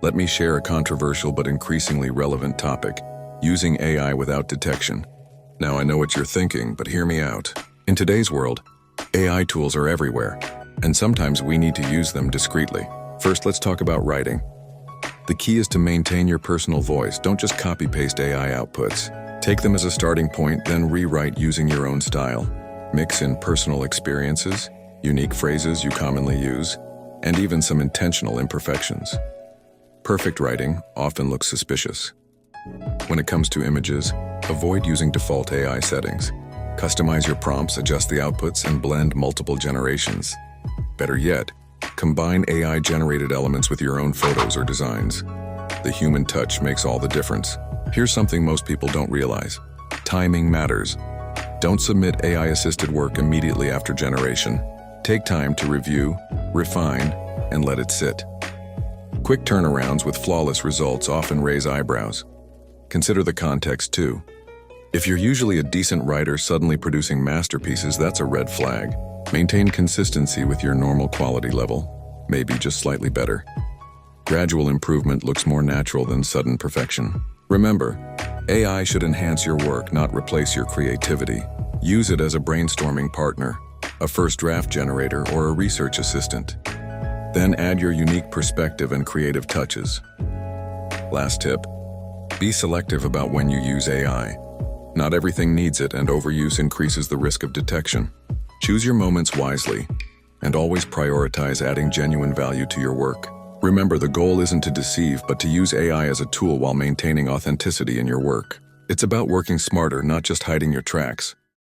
Let me share a controversial but increasingly relevant topic: using AI without detection. Now, I know what you're thinking, but hear me out. In today's world, AI tools are everywhere, and sometimes we need to use them discreetly. First, let's talk about writing. The key is to maintain your personal voice. Don't just copy-paste AI outputs. Take them as a starting point, then rewrite using your own style. Mix in personal experiences, unique phrases you commonly use, and even some intentional imperfections. Perfect writing often looks suspicious. When it comes to images, avoid using default AI settings. Customize your prompts, adjust the outputs, and blend multiple generations. Better yet, combine AI-generated elements with your own photos or designs. The human touch makes all the difference. Here's something most people don't realize. Timing matters. Don't submit AI-assisted work immediately after generation. Take time to review, refine, and let it sit. Quick turnarounds with flawless results often raise eyebrows. Consider the context too. If you're usually a decent writer suddenly producing masterpieces, that's a red flag. Maintain consistency with your normal quality level, maybe just slightly better. Gradual improvement looks more natural than sudden perfection. Remember, AI should enhance your work, not replace your creativity. Use it as a brainstorming partner, a first draft generator, or a research assistant. Then add your unique perspective and creative touches. Last tip: be selective about when you use AI. Not everything needs it, and overuse increases the risk of detection. Choose your moments wisely, and always prioritize adding genuine value to your work. Remember, the goal isn't to deceive, but to use AI as a tool while maintaining authenticity in your work. It's about working smarter, not just hiding your tracks.